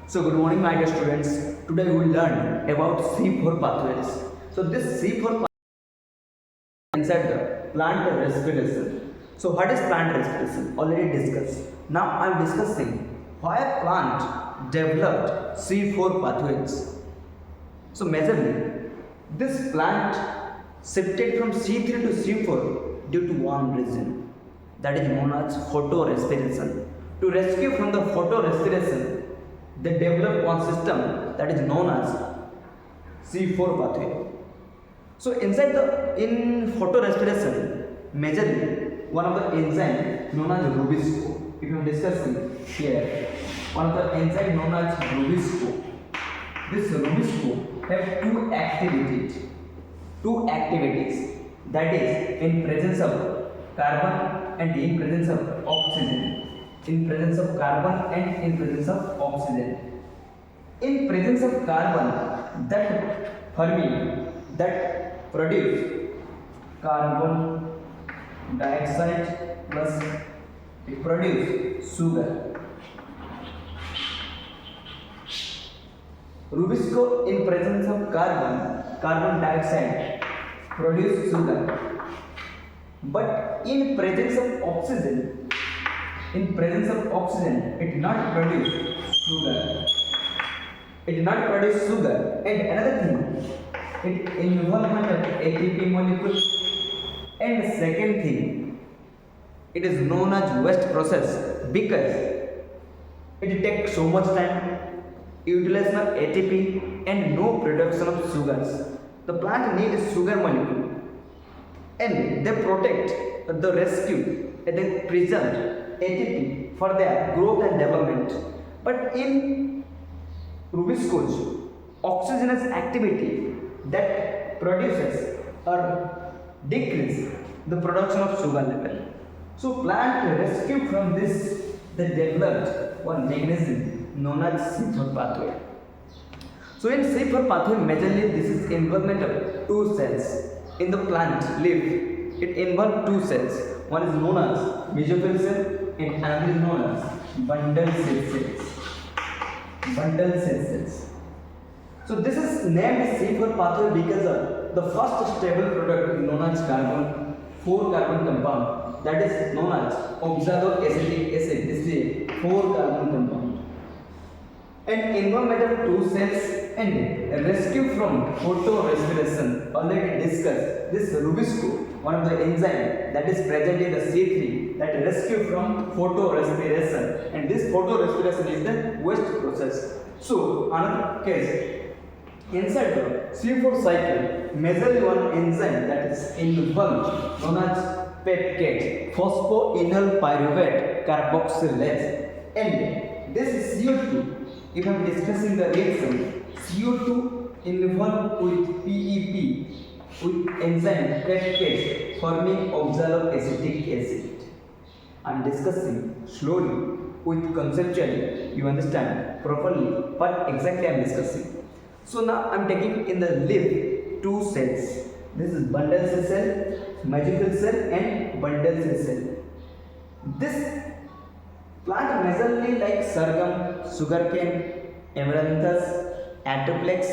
So good morning my dear students. Today we will learn about C4 pathways. So this C4 pathway inside the plant respiration. So what is plant respiration? Already discussed. Now I am discussing why plant developed C4 pathways. So majorly this plant shifted from C3 to C4 due to one reason, that is known as photorespiration. To rescue from the photorespiration, they developed one system that is known as C4 pathway. So inside the in photorespiration, majorly one of the enzyme known as Rubisco. If you are discussing here, one of the enzyme known as Rubisco. This Rubisco have two activities, that is in presence of carbon and in presence of oxygen. In presence of carbon and in presence of oxygen. In presence of carbon, that Fermi that produce carbon dioxide plus it produce sugar. Rubisco in presence of carbon dioxide produce sugar, but in presence of oxygen, it not produce sugar. And another thing, it involvement of ATP molecule. And second thing, it is known as waste process because it takes so much time, utilization of ATP and no production of sugars. The plant needs sugar molecule and they protect the rescue and they preserve ATP for their growth and development. But in Rubisco's oxygenous activity that produces or decrease the production of sugar level. So plant rescue from this, they developed one mechanism known as C4 pathway. So in C4 pathway, majorly this is involvement of two cells in the plant leaf. It involves two cells. One is known as mesophyll cell and another is known as bundle cell cells. So this is named C4 pathway because of the first stable product known as carbon, 4-carbon compound, that is known as oxaloacetic acid. This is a 4-carbon compound. And involvement of two cells and rescue from photorespiration. Already discussed this Rubisco, one of the enzyme that is present in the C3 that rescue from photorespiration, and this photorespiration is the waste process. So another case, inside the C4 cycle, majorly one enzyme that is involved known as PEPCAT, phosphoenol pyruvate carboxylase, and this is CO2. If I am discussing the reaction, CO2 involved with PEP with enzyme PEPCAT forming oxaloacetic acid. I am discussing slowly with conceptually, you understand properly what exactly I am discussing. So now I am taking in the leaf two cells. This is bundle cell, mesophyll cell and bundle cell. This plant majorly like sorghum, sugarcane, amaranthus, atroplex,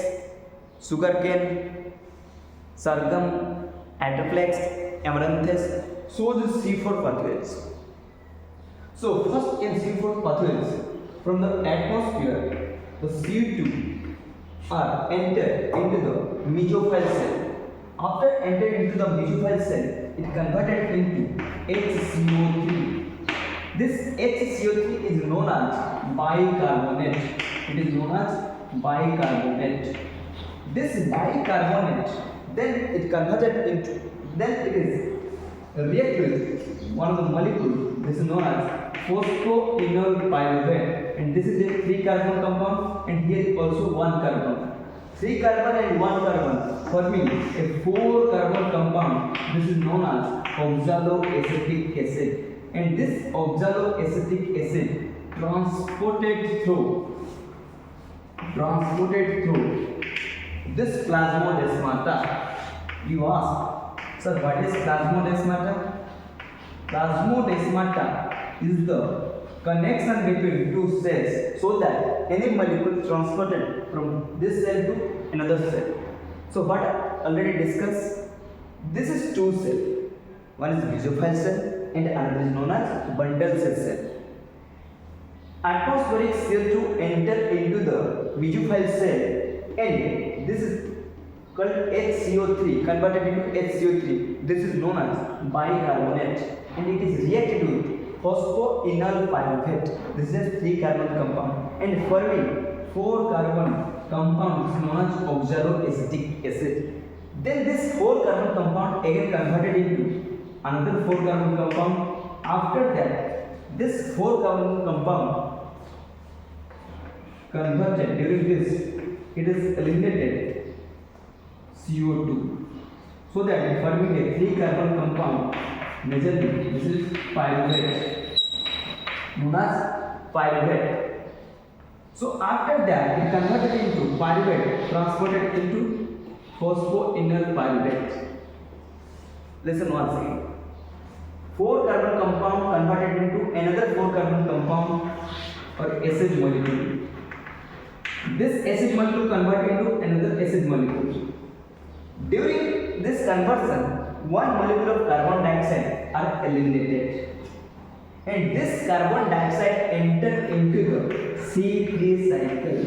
sugarcane, sorghum, atroplex, amaranthus. So the C4 pathways. So first in C4 pathways, from the atmosphere, the CO2 are entered into the mesophyll cell. After entering into the mesophyll cell, it converted into HCO3. This HCO3 is known as bicarbonate. This bicarbonate, then it converted into, then it is react with one of the molecule. This is known as phosphoenol pyruvate, and this is a 3-carbon compound, and here is also 1 carbon. 3 carbon and 1 carbon forming a 4-carbon compound. This is known as oxaloacetic acid. And this oxaloacetic acid transported through this plasmodesmata. You ask, sir, what is plasmodesmata? Plasmodesmata is the connection between two cells so that any molecule transported from this cell to another cell. So what already discussed, this is two cell. One is mesophyll cell and another is known as bundle cell. Atmospheric CO2 enter into the mesophyll cell and this is called HCO3, converted into HCO3. This is known as bicarbonate and it is reacted with phosphoenol pyruvate. This is a 3-carbon compound and forming 4-carbon compound is known as oxaloacetic acid. Then this 4-carbon compound again converted into another 4-carbon compound. After that, this 4-carbon compound converted during this, it is eliminated CO2 so that forming a 3-carbon compound. Majorly, this is pyruvate, known as pyruvate. So after that, it converted into pyruvate, transported into phosphoenol pyruvate. Listen once again. 4-carbon compound converted into another 4-carbon compound or acid molecule. This acid molecule converted into another acid molecule. During this conversion, one molecule of carbon dioxide are eliminated and this carbon dioxide enter into the C3 cycle.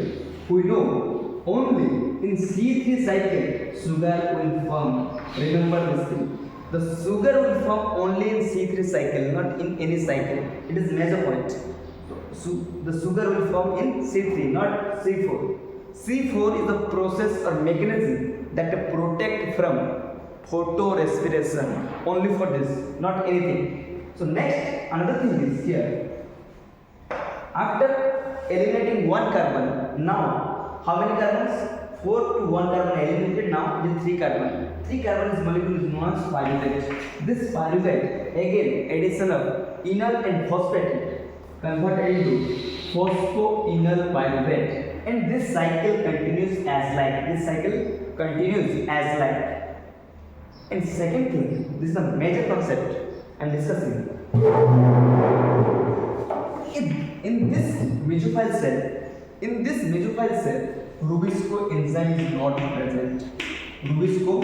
We know only in C3 cycle sugar will form. Remember this thing. The sugar will form only in C3 cycle, not in any cycle. It is major point. So the sugar will form in C3, not C4. C4 is the process or mechanism that protect from photorespiration. Only for this, not anything. So next, another thing is here. After eliminating one carbon, now how many carbons? 4 to 1 carbon eliminated. Now it is 3 carbon. 3 carbon is molecule is known as pyruvate. This pyruvate again addition of enol and phosphate converted into phosphoenol pyruvate, and this cycle continues as like. This cycle continues as like. And second thing, this is a major concept I am discussing. In this mesophyll cell, Rubisco enzyme is not present. Rubisco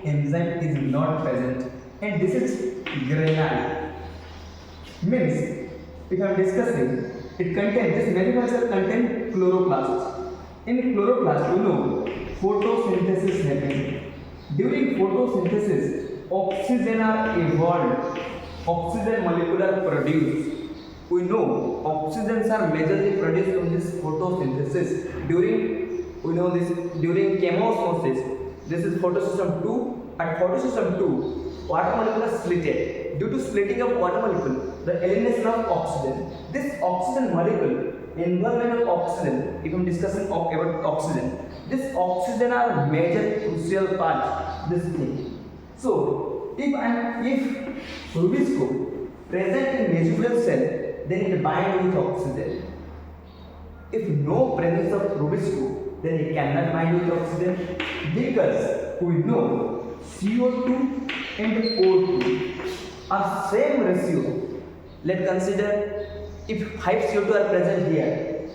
enzyme is not present, and this is granule. Means, if I am discussing, it contains this mesophyll cell contains chloroplast. In chloroplast, we know photosynthesis happens. During photosynthesis, oxygen are evolved. Oxygen molecule are produced. We know oxygens are majorly produced from this photosynthesis. During chemosmosis, this is photosystem 2. At photosystem 2, water molecule is splitted. Due to splitting of water molecule, the elimination of oxygen. This oxygen molecule, environment of oxygen, if I am discussing about oxygen, this oxygen are major crucial part this thing. So if Rubisco present in mesophyll cell, then it bind with oxygen. If no presence of Rubisco, then it cannot bind with oxygen, because we know CO2 and O2 are same ratio. Let's consider if 5 CO2 are present here,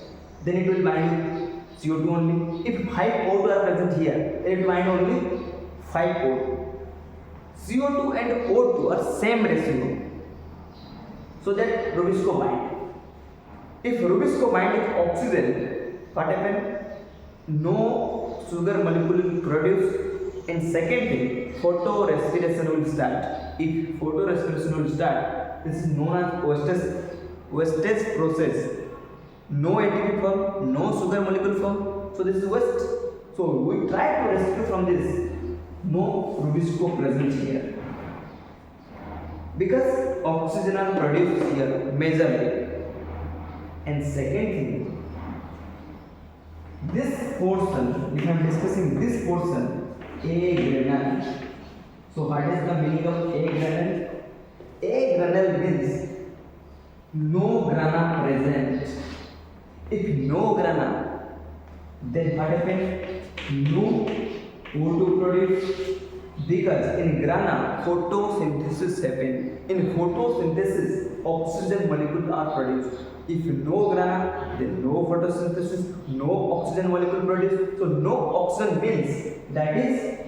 then it will bind with CO2 only. If 5 O2 are present here, then it will bind only 5 O2. CO2 and O2 are same ratio, so that Rubisco bind. If Rubisco bind with oxygen, what happen? No sugar molecule will produce. And second thing, photorespiration will start. If photorespiration will start, this is known as wastage process. No ATP form, no sugar molecule form. So this is waste. So we try to rescue from this. No Rubisco present here, because oxygen are produced here majorly. And second thing, this portion, if I am discussing this portion, A granule. So what is the meaning of A granule? A granule means no grana present. If no grana, then what happens? No O2 produced, because in grana photosynthesis happen. In photosynthesis, oxygen molecules are produced. If no grana, then no photosynthesis, no oxygen molecule produced. So no oxygen means that is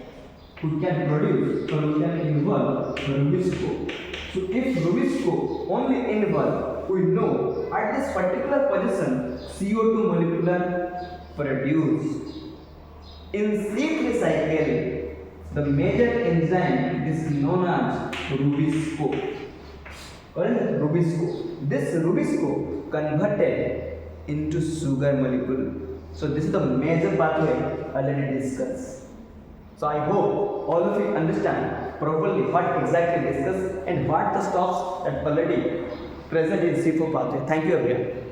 we can produce or we can involve Rubisco. So if Rubisco only involve, we know at this particular position CO2 molecular produced. In seed recycling, the major enzyme is known as Rubisco. Rubisco. This Rubisco converted into sugar molecule. So this is the major pathway already discussed. So I hope all of you understand properly what exactly discussed and what the stops that already present in C4 pathway. Thank you everyone.